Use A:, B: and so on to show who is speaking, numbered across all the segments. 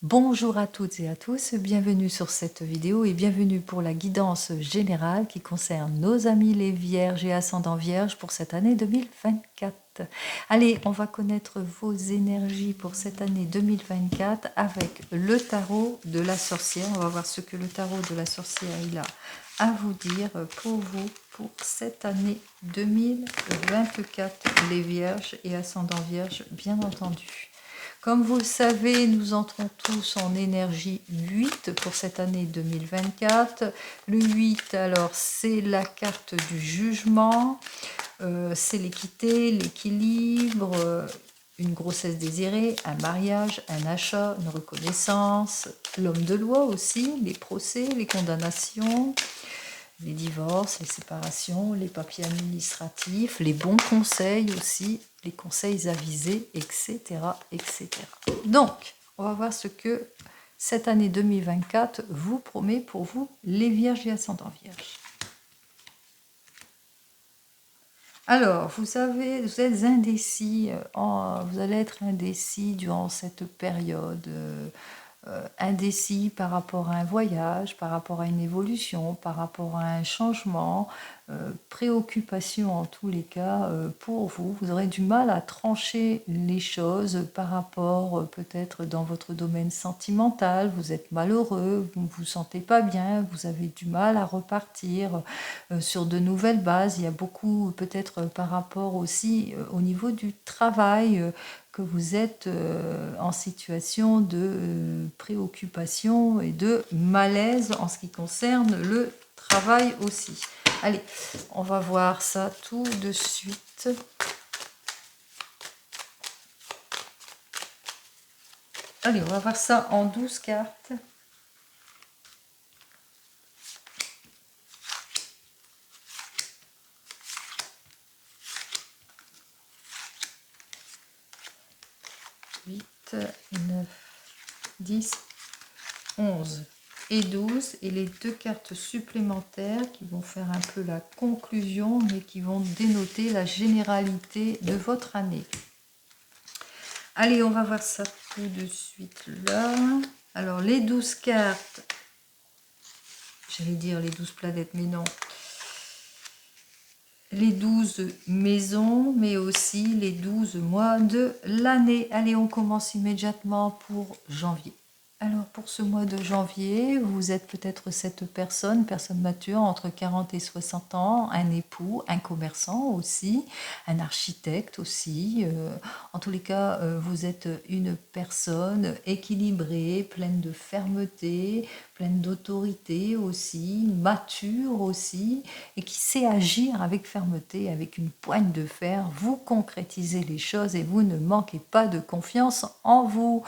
A: Bonjour à toutes et à tous, bienvenue sur cette vidéo et bienvenue pour la guidance générale qui concerne nos amis les vierges et ascendants vierges pour cette année 2024. Allez, on va connaître vos énergies pour cette année 2024 avec le tarot de la sorcière. On va voir ce que le tarot de la sorcière il a à vous dire pour vous pour cette année 2024, les vierges et ascendants vierges, bien entendu. Comme vous le savez, nous entrons tous en énergie 8 pour cette année 2024. Le 8, alors, c'est la carte du jugement, c'est l'équité, l'équilibre, une grossesse désirée, un mariage, un achat, une reconnaissance, l'homme de loi aussi, les procès, les condamnations, les divorces, les séparations, les papiers administratifs, les bons conseils aussi, les conseils avisés, etc., etc. Donc, on va voir ce que cette année 2024 vous promet pour vous, les vierges et ascendants vierges. Alors, vous êtes indécis, vous allez être indécis durant cette période, indécis par rapport à un voyage, par rapport à une évolution, par rapport à un changement, préoccupation en tous les cas pour vous. Vous aurez du mal à trancher les choses par rapport peut-être dans votre domaine sentimental. Vous êtes malheureux, vous ne vous sentez pas bien, vous avez du mal à repartir sur de nouvelles bases. Il y a beaucoup peut-être par rapport aussi au niveau du travail que vous êtes en situation de préoccupation et de malaise en ce qui concerne le travail aussi. Allez, on va voir ça tout de suite. Allez, on va voir ça en 12 cartes. Huit, 9, 10, 11 et 12, et les deux cartes supplémentaires qui vont faire un peu la conclusion, mais qui vont dénoter la généralité de votre année. Allez, on va voir ça tout de suite là. Alors, les 12 cartes, j'allais dire les 12 planètes, mais non. Les 12 maisons, mais aussi les 12 mois de l'année. Allez, on commence immédiatement pour janvier. Alors, pour ce mois de janvier, vous êtes peut-être cette personne mature, entre 40 et 60 ans, un époux, un commerçant aussi, un architecte aussi. En tous les cas, vous êtes une personne équilibrée, pleine de fermeté, pleine d'autorité aussi, mature aussi, et qui sait agir avec fermeté, avec une poigne de fer. Vous concrétisez les choses et vous ne manquez pas de confiance en vous.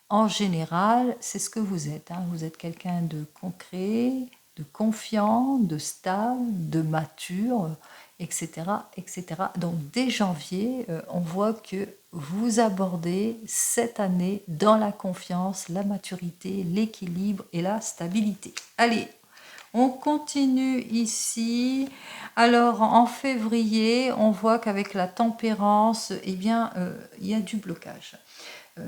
A: En général, c'est ce que vous êtes. Vous êtes quelqu'un de concret, de confiant, de stable, de mature, etc., etc. Donc dès janvier, on voit que vous abordez cette année dans la confiance, la maturité, l'équilibre et la stabilité. Allez, on continue ici. Alors en février, on voit qu'avec la tempérance, eh bien, il y a du blocage.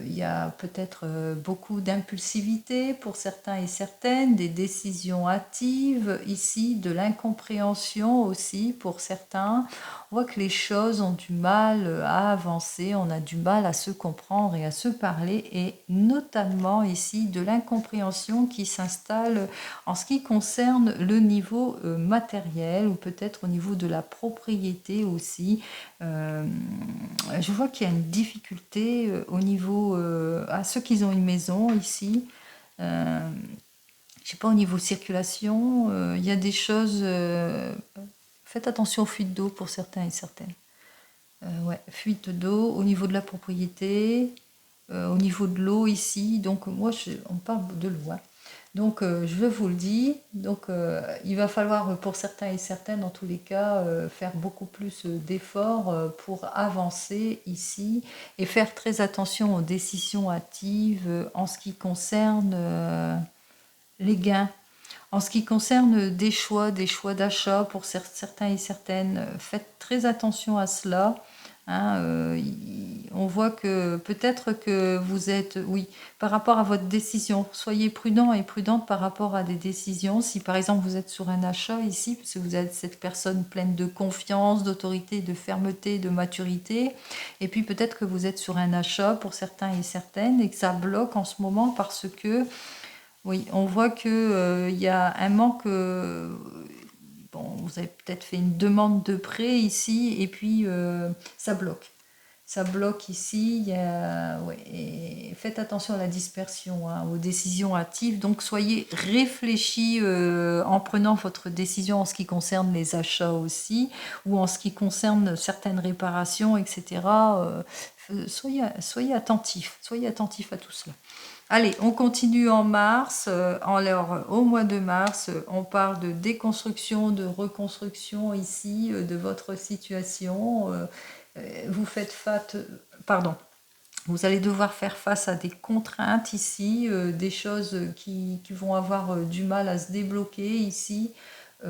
A: Il y a peut-être beaucoup d'impulsivité pour certains et certaines, des décisions hâtives ici, de l'incompréhension aussi pour certains. On voit que les choses ont du mal à avancer, on a du mal à se comprendre et à se parler, et notamment ici de l'incompréhension qui s'installe en ce qui concerne le niveau matériel, ou peut-être au niveau de la propriété aussi. Je vois qu'il y a une difficulté au niveau, à ceux qui ont une maison ici. Je sais pas, au niveau circulation, il y a des choses. Faites attention aux fuites d'eau pour certains et certaines. Ouais, fuite d'eau au niveau de la propriété, au niveau de l'eau ici. Donc moi, on parle de l'eau. Donc je vous le dis, donc il va falloir pour certains et certaines, dans tous les cas, faire beaucoup plus d'efforts pour avancer ici et faire très attention aux décisions hâtives en ce qui concerne les gains. En ce qui concerne des choix d'achat pour certains et certaines, faites très attention à cela. on voit que peut-être que vous êtes, oui, par rapport à votre décision, soyez prudent et prudente par rapport à des décisions. Si par exemple vous êtes sur un achat ici, parce que vous êtes cette personne pleine de confiance, d'autorité, de fermeté, de maturité, et puis peut-être que vous êtes sur un achat pour certains et certaines et que ça bloque en ce moment parce que, oui, on voit que il y a un manque. Bon, vous avez peut-être fait une demande de prêt ici et puis ça bloque. Ça bloque ici. Ouais, et faites attention à la dispersion, hein, aux décisions hâtives. Donc soyez réfléchis en prenant votre décision en ce qui concerne les achats aussi ou en ce qui concerne certaines réparations, etc. Soyez attentifs à tout cela. Allez, on continue en mars. Alors, au mois de mars, on parle de déconstruction, de reconstruction ici, de votre situation. Vous faites face, pardon, vous allez devoir faire face à des contraintes ici, des choses qui vont avoir du mal à se débloquer ici. Vous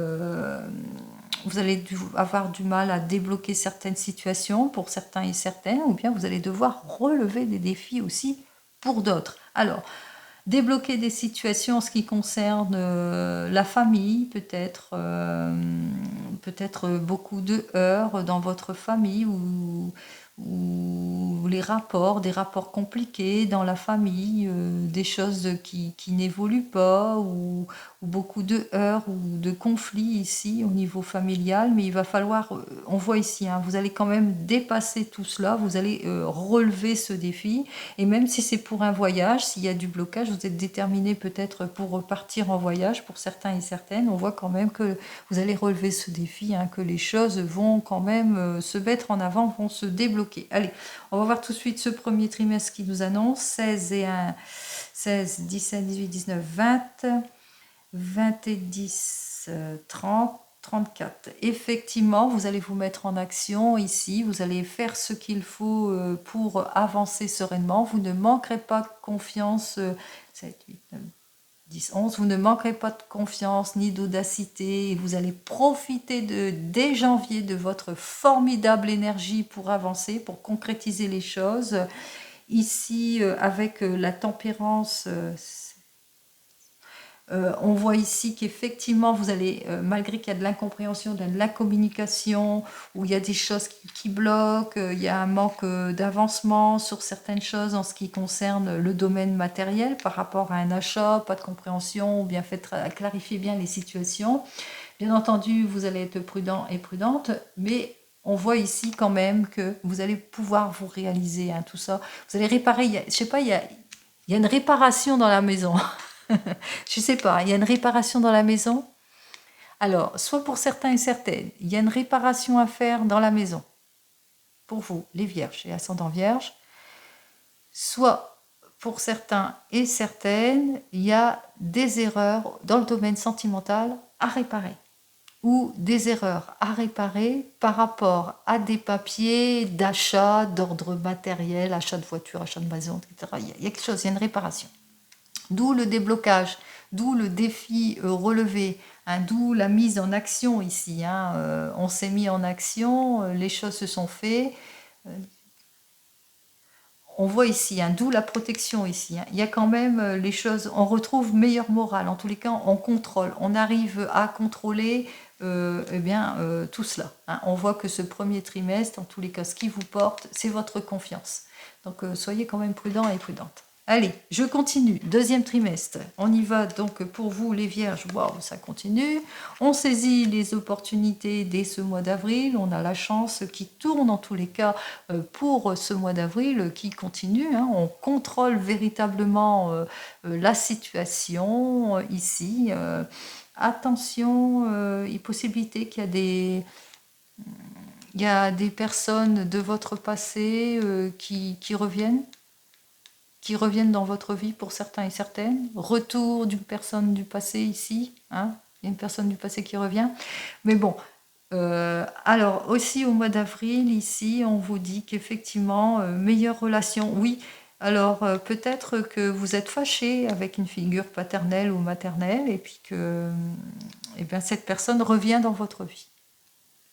A: allez avoir du mal à débloquer certaines situations pour certains et certaines, ou bien vous allez devoir relever des défis aussi pour d'autres. Alors, débloquer des situations en ce qui concerne la famille, peut-être beaucoup de heurts dans votre famille ou les rapports, des rapports compliqués dans la famille, des choses qui n'évoluent pas ou beaucoup de heurts ou de conflits ici au niveau familial, mais il va falloir, on voit ici, hein, vous allez quand même dépasser tout cela, vous allez relever ce défi, et même si c'est pour un voyage, s'il y a du blocage, vous êtes déterminé peut-être pour partir en voyage, pour certains et certaines, on voit quand même que vous allez relever ce défi, hein, que les choses vont quand même se mettre en avant, vont se débloquer. Allez, on va voir tout de suite ce premier trimestre qui nous annonce, 16 et 1, 16, 17, 18, 19, 20, 20 et 10, 30, 34. Effectivement, vous allez vous mettre en action ici, vous allez faire ce qu'il faut pour avancer sereinement. Vous ne manquerez pas de confiance, 7, 8, 9, 10, 11, vous ne manquerez pas de confiance ni d'audacité et vous allez profiter dès janvier de votre formidable énergie pour avancer, pour concrétiser les choses. Ici, avec la tempérance, on voit ici qu'effectivement, vous allez, malgré qu'il y a de l'incompréhension, de la communication, où il y a des choses qui bloquent, il y a un manque d'avancement sur certaines choses en ce qui concerne le domaine matériel par rapport à un achat, pas de compréhension, ou bien faites clarifier bien les situations. Bien entendu, vous allez être prudent et prudente, mais on voit ici quand même que vous allez pouvoir vous réaliser, hein, tout ça. Vous allez réparer, je sais pas, il y a une réparation dans la maison. Je sais pas, il y a une réparation dans la maison. Alors, soit pour certains et certaines, il y a une réparation à faire dans la maison, pour vous, les vierges et ascendants vierges, soit pour certains et certaines, il y a des erreurs dans le domaine sentimental à réparer ou des erreurs à réparer par rapport à des papiers d'achat, d'ordre matériel, achat de voiture, achat de maison, etc. Il y a quelque chose, il y a une réparation. D'où le déblocage, d'où le défi relevé, hein, d'où la mise en action ici. Hein, on s'est mis en action, les choses se sont faites. On voit ici, hein, d'où la protection ici. Hein. Il y a quand même les choses, on retrouve meilleure morale. En tous les cas, on contrôle, on arrive à contrôler tout cela. Hein. On voit que ce premier trimestre, en tous les cas, ce qui vous porte, c'est votre confiance. Donc, soyez quand même prudents et prudentes. Allez, je continue. Deuxième trimestre. On y va donc pour vous, les vierges. Waouh, ça continue. On saisit les opportunités dès ce mois d'avril. On a la chance qui tourne en tous les cas pour ce mois d'avril qui continue. Hein. On contrôle véritablement la situation ici. Attention, il y a possibilité qu'il y a des personnes de votre passé qui reviennent dans votre vie pour certains et certaines. Retour d'une personne du passé ici. Hein, il y a une personne du passé qui revient. Mais bon, alors aussi au mois d'avril, ici, on vous dit qu'effectivement, meilleure relation. Oui, alors peut-être que vous êtes fâché avec une figure paternelle ou maternelle et puis que cette personne revient dans votre vie.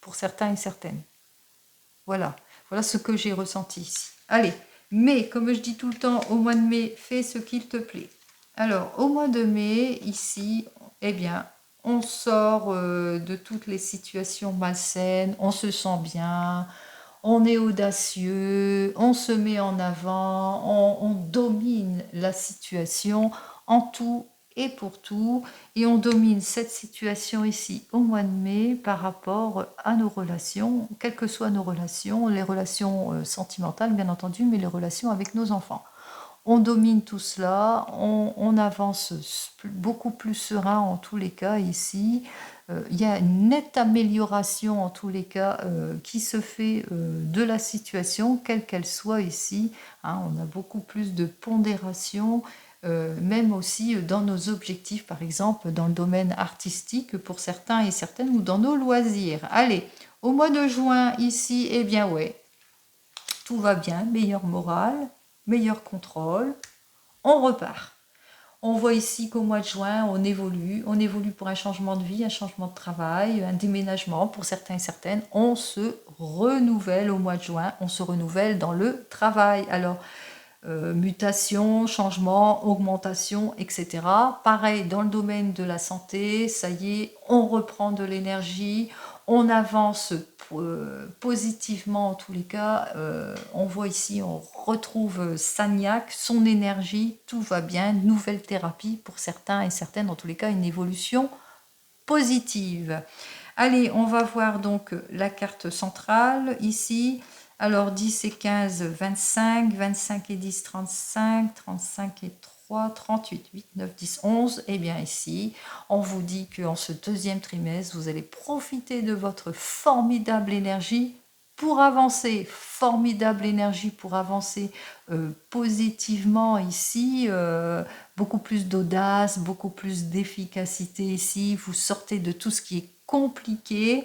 A: Pour certains et certaines. Voilà. Voilà ce que j'ai ressenti ici. Allez, mais comme je dis tout le temps, au mois de mai, fais ce qu'il te plaît. Alors, au mois de mai, ici, eh bien, on sort de toutes les situations malsaines, on se sent bien, on est audacieux, on se met en avant, on domine la situation en tout et pour tout, et on domine cette situation ici au mois de mai par rapport à nos relations, quelles que soient nos relations, les relations sentimentales bien entendu, mais les relations avec nos enfants. On domine tout cela, on avance beaucoup plus serein en tous les cas ici. Il y a une nette amélioration en tous les cas qui se fait de la situation, quelle qu'elle soit ici. Hein, on a beaucoup plus de pondération, même aussi dans nos objectifs, par exemple dans le domaine artistique pour certains et certaines, ou dans nos loisirs. Allez, au mois de juin ici, eh bien ouais, tout va bien, meilleure morale, meilleur contrôle, on repart. On voit ici qu'au mois de juin, on évolue pour un changement de vie, un changement de travail, un déménagement pour certains et certaines. On se renouvelle au mois de juin, on se renouvelle dans le travail. Alors, mutation, changement, augmentation, etc. Pareil, dans le domaine de la santé, ça y est, on reprend de l'énergie, on avance positivement en tous les cas. On voit ici, on retrouve Sagnac, son énergie, tout va bien, nouvelle thérapie pour certains et certaines, en tous les cas, une évolution positive. Allez, on va voir donc la carte centrale ici. Alors 10 et 15, 25, 25 et 10, 35, 35 et 3, 38, 8, 9, 10, 11. Et bien ici, on vous dit qu'en ce deuxième trimestre, vous allez profiter de votre formidable énergie pour avancer, formidable énergie pour avancer positivement ici, beaucoup plus d'audace, beaucoup plus d'efficacité ici, vous sortez de tout ce qui est compliqué.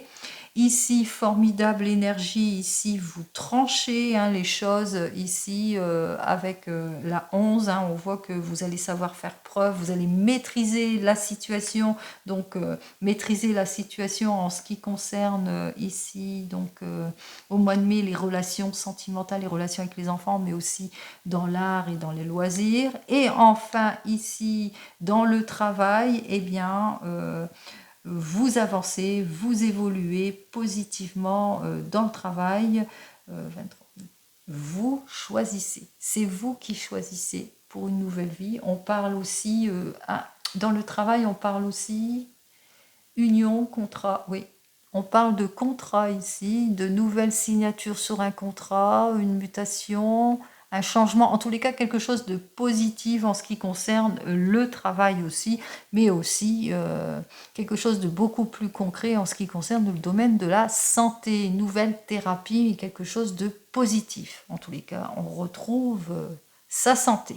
A: Ici, formidable énergie, ici, vous tranchez hein, les choses, ici, avec la 11, hein, on voit que vous allez savoir faire preuve, vous allez maîtriser la situation, donc maîtriser la situation en ce qui concerne ici, donc au mois de mai, les relations sentimentales, les relations avec les enfants, mais aussi dans l'art et dans les loisirs. Et enfin, ici, dans le travail, eh bien... vous avancez, vous évoluez positivement dans le travail. 23. Vous choisissez. C'est vous qui choisissez pour une nouvelle vie. On parle aussi, dans le travail, on parle aussi union, contrat. Oui, on parle de contrat ici, de nouvelles signatures sur un contrat, une mutation, un changement, en tous les cas quelque chose de positif en ce qui concerne le travail aussi, mais aussi quelque chose de beaucoup plus concret en ce qui concerne le domaine de la santé, une nouvelle thérapie, quelque chose de positif. En tous les cas, on retrouve sa santé.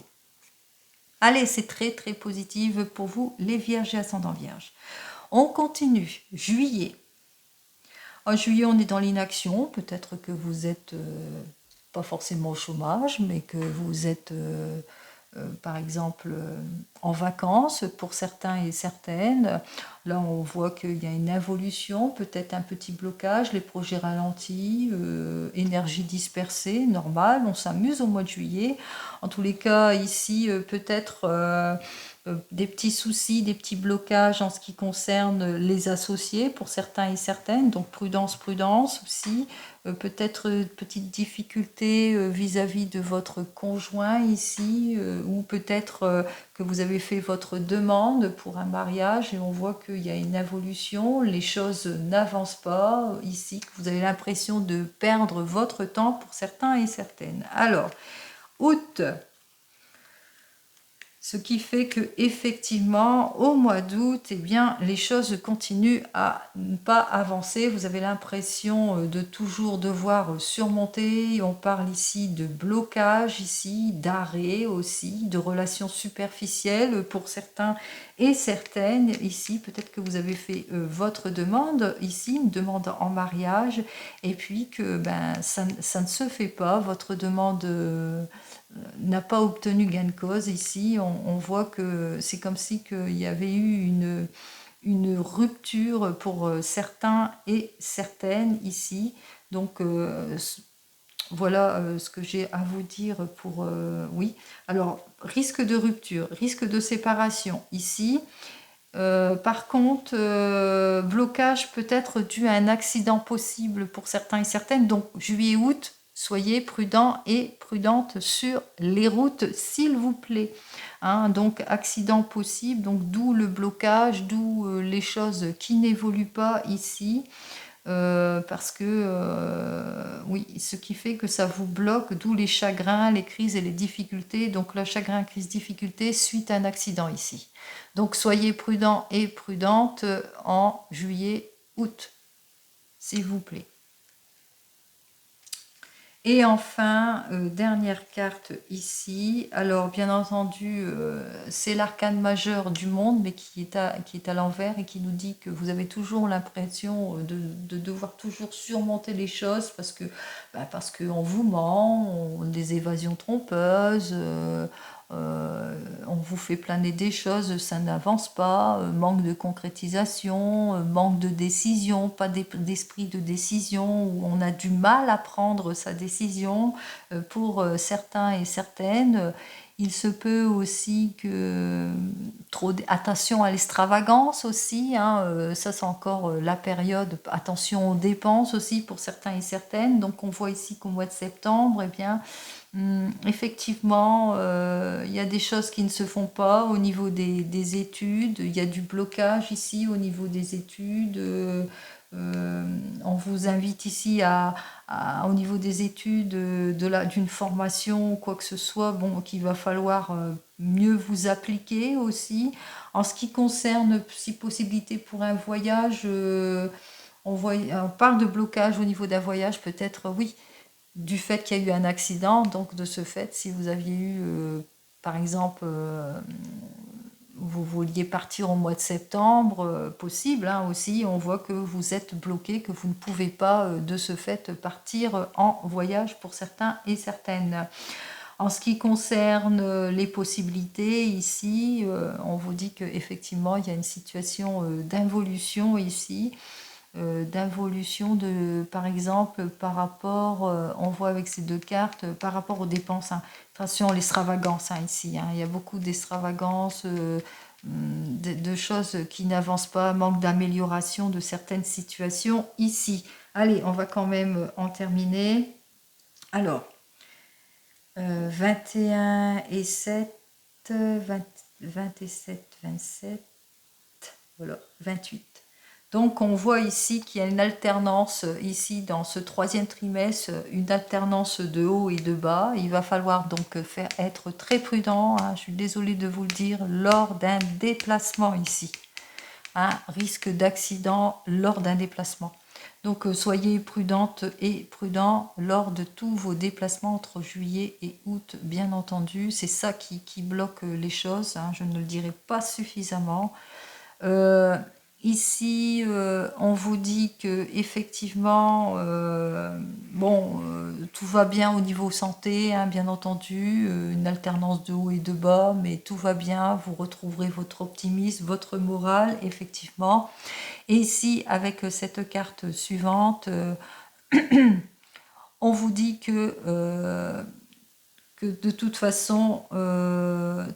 A: Allez, c'est très très positif pour vous les vierges et ascendants vierges. On continue, juillet. En juillet, on est dans l'inaction. Peut-être que vous êtes pas forcément au chômage, mais que vous êtes, par exemple, en vacances pour certains et certaines. Là, on voit qu'il y a une évolution, peut-être un petit blocage, les projets ralentis, énergie dispersée, normal. On s'amuse au mois de juillet. En tous les cas, ici, peut-être... des petits soucis, des petits blocages en ce qui concerne les associés pour certains et certaines, donc prudence, prudence aussi, peut-être petite difficulté vis-à-vis de votre conjoint ici, ou peut-être que vous avez fait votre demande pour un mariage et on voit qu'il y a une évolution, les choses n'avancent pas ici, que vous avez l'impression de perdre votre temps pour certains et certaines. Alors, août. Ce qui fait que effectivement, au mois d'août, eh bien, les choses continuent à ne pas avancer. Vous avez l'impression de toujours devoir surmonter. On parle ici de blocage, ici d'arrêt aussi, de relations superficielles pour certains et certaines. Ici, peut-être que vous avez fait votre demande, ici, une demande en mariage, et puis que ça ne se fait pas, votre demande... n'a pas obtenu gain de cause ici. On voit que c'est comme si qu'il y avait eu une rupture pour certains et certaines ici. Donc Voilà ce que j'ai à vous dire pour... oui, alors, risque de rupture, risque de séparation ici. Par contre, blocage peut être dû à un accident possible pour certains et certaines. Donc, juillet-août, soyez prudents et prudentes sur les routes, s'il vous plaît. Hein, donc, accident possible, donc d'où le blocage, d'où les choses qui n'évoluent pas ici. Parce que, oui, ce qui fait que ça vous bloque, d'où les chagrins, les crises et les difficultés. Donc, le chagrin, crise, difficulté suite à un accident ici. Donc, soyez prudents et prudentes en juillet, août, s'il vous plaît. Et enfin, dernière carte ici. Alors, bien entendu, c'est l'arcane majeur du monde, mais qui est à l'envers et qui nous dit que vous avez toujours l'impression de devoir toujours surmonter les choses parce qu'on vous ment, des évasions trompeuses, on vous fait planer des choses, ça n'avance pas, manque de concrétisation, manque de décision, pas d'esprit de décision, où on a du mal à prendre sa décision. Pour certains et certaines, il se peut aussi que attention à l'extravagance aussi, hein, ça c'est encore la période, attention aux dépenses aussi pour certains et certaines. Donc on voit ici qu'au mois de septembre, eh bien, effectivement, il y a des choses qui ne se font pas au niveau des études. Il y a du blocage ici au niveau des études. On vous invite ici au niveau des études, d'une formation ou quoi que ce soit, bon, qu'il va falloir mieux vous appliquer aussi. En ce qui concerne, si possibilité pour un voyage, on parle de blocage au niveau d'un voyage, peut-être, oui, du fait qu'il y a eu un accident. Donc de ce fait, si vous aviez eu, par exemple, vous vouliez partir au mois de septembre, possible, hein, aussi, on voit que vous êtes bloqué, que vous ne pouvez pas de ce fait partir en voyage pour certains et certaines. En ce qui concerne les possibilités, ici, on vous dit qu'effectivement, il y a une situation d'involution ici. D'involution par exemple, par rapport, on voit avec ces deux cartes, par rapport aux dépenses. Hein. Attention, l'extravagance ici. Hein. Il y a beaucoup d'extravagance, de choses qui n'avancent pas, manque d'amélioration de certaines situations ici. Allez, on va quand même en terminer. Alors, 21 et 7, 27, 27, voilà, 28. Donc on voit ici qu'il y a une alternance ici dans ce troisième trimestre, une alternance de haut et de bas. Il va falloir donc être très prudent, hein, je suis désolée de vous le dire, lors d'un déplacement ici. Hein, risque d'accident lors d'un déplacement. Donc soyez prudente et prudent lors de tous vos déplacements entre juillet et août, bien entendu. C'est ça qui bloque les choses, hein, je ne le dirai pas suffisamment. Ici, on vous dit que effectivement, bon, tout va bien au niveau santé, hein, bien entendu, une alternance de haut et de bas, mais tout va bien, vous retrouverez votre optimisme, votre morale, effectivement. Et ici, avec cette carte suivante, on vous dit que de toute façon,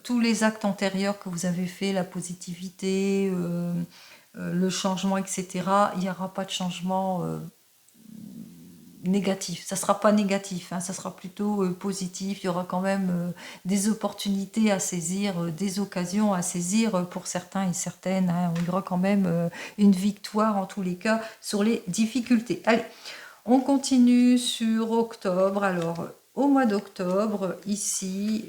A: tous les actes antérieurs que vous avez faits, la positivité, le changement, etc., il n'y aura pas de changement négatif. Ça ne sera pas négatif, hein, ça sera plutôt positif. Il y aura quand même des opportunités à saisir, des occasions à saisir pour certains et certaines. Hein. Il y aura quand même une victoire, en tous les cas, sur les difficultés. Allez, on continue sur octobre. Alors, au mois d'octobre, ici,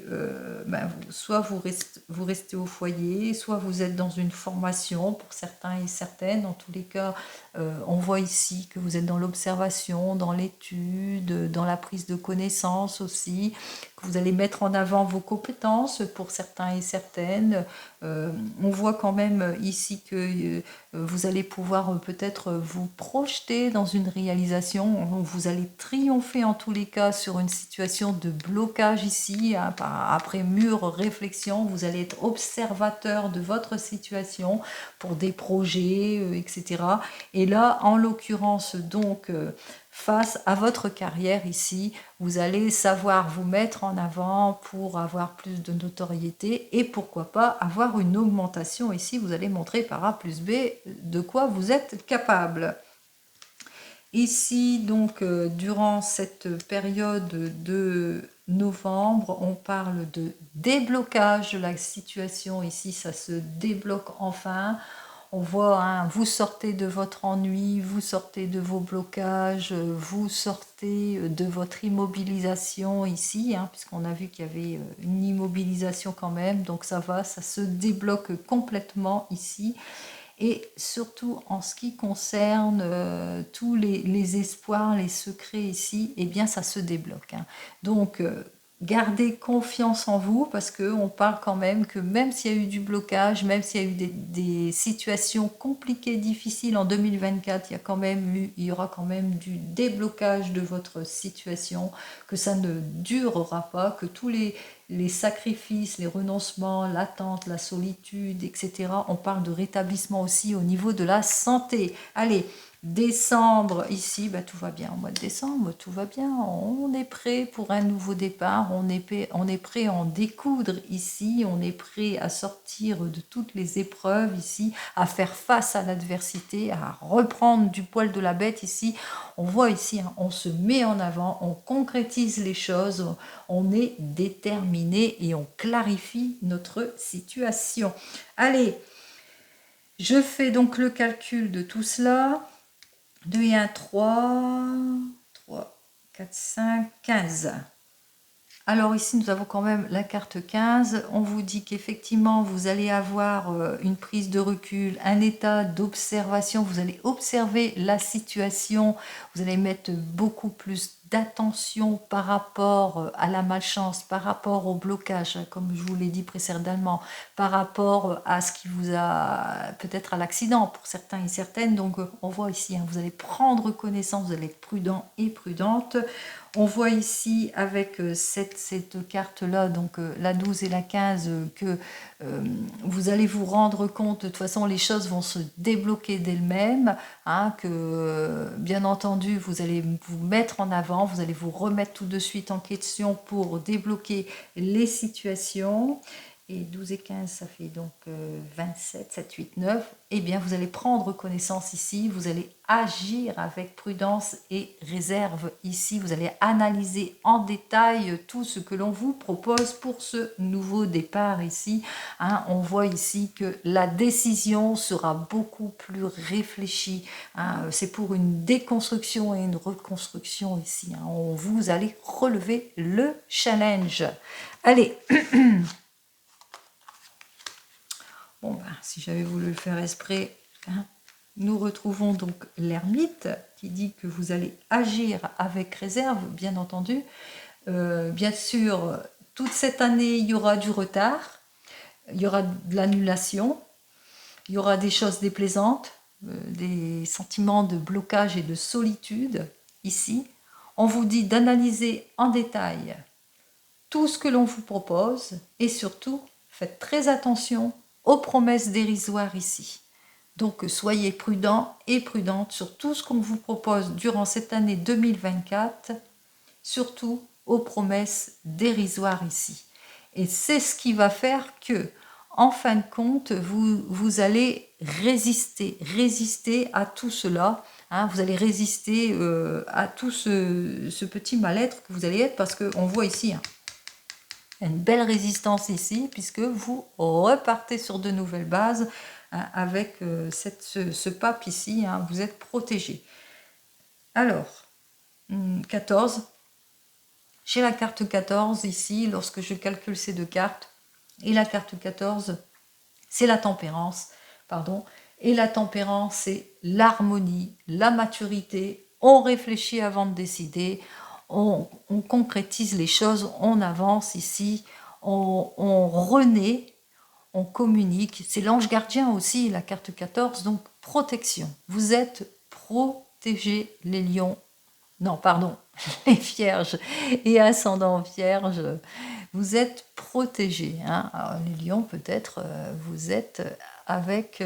A: soit vous restez au foyer, soit vous êtes dans une formation pour certains et certaines. En tous les cas, on voit ici que vous êtes dans l'observation, dans l'étude, dans la prise de connaissance aussi, que vous allez mettre en avant vos compétences pour certains et certaines. On voit quand même ici que vous allez pouvoir peut-être vous projeter dans une réalisation. Vous allez triompher en tous les cas sur une situation de blocage ici. Hein, après mûre réflexion, vous allez être observateur de votre situation pour des projets, etc. Et là, en l'occurrence, donc, face à votre carrière ici. Vous allez savoir vous mettre en avant pour avoir plus de notoriété et pourquoi pas avoir une augmentation ici. Vous allez montrer par A plus B de quoi vous êtes capable. Ici, donc, durant cette période de novembre, on parle de déblocage de la situation. Ici, ça se débloque enfin. On voit, hein, vous sortez de votre ennui, vous sortez de vos blocages, vous sortez de votre immobilisation ici, hein, puisqu'on a vu qu'il y avait une immobilisation quand même, donc ça va, ça se débloque complètement ici. Et surtout en ce qui concerne tous les espoirs, les secrets ici, eh bien ça se débloque. Hein. Donc gardez confiance en vous parce qu'on parle quand même que même s'il y a eu du blocage, même s'il y a eu des situations compliquées, difficiles en 2024, il y aura quand même du déblocage de votre situation, que ça ne durera pas, que tous les sacrifices, les renoncements, l'attente, la solitude, etc. On parle de rétablissement aussi au niveau de la santé. Allez, décembre, ici, bah, tout va bien. Au mois de décembre, tout va bien. On est prêt pour un nouveau départ. On est prêt à en découdre ici. On est prêt à sortir de toutes les épreuves ici, à faire face à l'adversité, à reprendre du poil de la bête ici. On voit ici, hein, on se met en avant, on concrétise les choses, on est déterminé et on clarifie notre situation. Allez, je fais donc le calcul de tout cela. 2 et 1, 3, 4, 5, 15. Alors ici, nous avons quand même la carte 15. On vous dit qu'effectivement, vous allez avoir une prise de recul, un état d'observation. Vous allez observer la situation. Vous allez mettre beaucoup plus d'attention par rapport à la malchance, par rapport au blocage, comme je vous l'ai dit précédemment, par rapport à ce qui vous a, peut-être à l'accident pour certains et certaines. Donc on voit ici, hein, vous allez prendre connaissance, vous allez être prudent et prudente. On voit ici avec cette carte-là, donc la 12 et la 15, que vous allez vous rendre compte, de toute façon les choses vont se débloquer d'elles-mêmes, hein, que bien entendu vous allez vous mettre en avant, vous allez vous remettre tout de suite en question pour débloquer les situations. Et 12 et 15, ça fait donc 27, 7, 8, 9. Eh bien, vous allez prendre connaissance ici, vous allez agir avec prudence et réserve ici. Vous allez analyser en détail tout ce que l'on vous propose pour ce nouveau départ ici. Hein, on voit ici que la décision sera beaucoup plus réfléchie. Hein, c'est pour une déconstruction et une reconstruction ici. Hein. Vous allez relever le challenge. Allez. Bon, ben, si j'avais voulu le faire exprès, hein, nous retrouvons donc l'ermite qui dit que vous allez agir avec réserve, bien entendu. Bien sûr, toute cette année, il y aura du retard, il y aura de l'annulation, il y aura des choses déplaisantes, des sentiments de blocage et de solitude ici. On vous dit d'analyser en détail tout ce que l'on vous propose et surtout, faites très attention aux promesses dérisoires ici. Donc soyez prudents et prudentes sur tout ce qu'on vous propose durant cette année 2024, surtout aux promesses dérisoires ici. Et c'est ce qui va faire que, en fin de compte, vous allez résister à tout cela. Hein, vous allez résister à tout ce petit mal-être que vous allez être, parce qu'on voit ici, hein, une belle résistance ici, puisque vous repartez sur de nouvelles bases, hein, avec ce pape ici, hein, vous êtes protégé. Alors, 14. J'ai la carte 14 ici, lorsque je calcule ces deux cartes, et la carte 14, c'est la tempérance, pardon, et la tempérance, c'est l'harmonie, la maturité, on réfléchit avant de décider, on concrétise les choses, on avance ici, on renaît, on communique. C'est l'ange gardien aussi, la carte 14, donc protection. Vous êtes protégés, les lions. Non, pardon, les vierges et ascendant vierge, vous êtes protégés. Hein. Alors, les lions, peut-être, vous êtes avec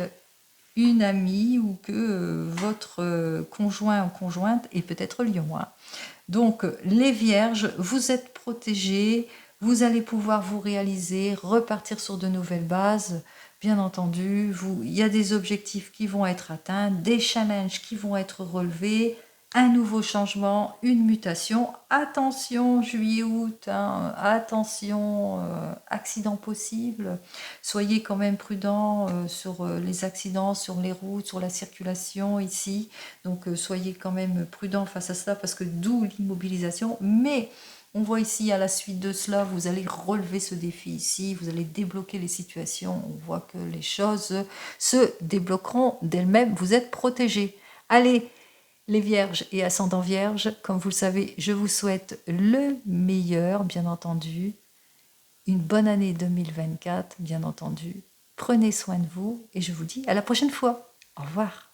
A: une amie ou que votre conjoint ou conjointe est peut-être lion. Hein. Donc, les vierges, vous êtes protégés, vous allez pouvoir vous réaliser, repartir sur de nouvelles bases. Bien entendu, il y a des objectifs qui vont être atteints, des challenges qui vont être relevés, un nouveau changement, une mutation. Attention, juillet-août, hein, attention, accident possible. Soyez quand même prudents sur les accidents, sur les routes, sur la circulation ici. Donc soyez quand même prudents face à cela parce que d'où l'immobilisation. Mais on voit ici à la suite de cela, vous allez relever ce défi ici, vous allez débloquer les situations. On voit que les choses se débloqueront d'elles-mêmes. Vous êtes protégés. Allez, les vierges et ascendants vierges, comme vous le savez, je vous souhaite le meilleur, bien entendu. Une bonne année 2024, bien entendu. Prenez soin de vous et je vous dis à la prochaine fois. Au revoir.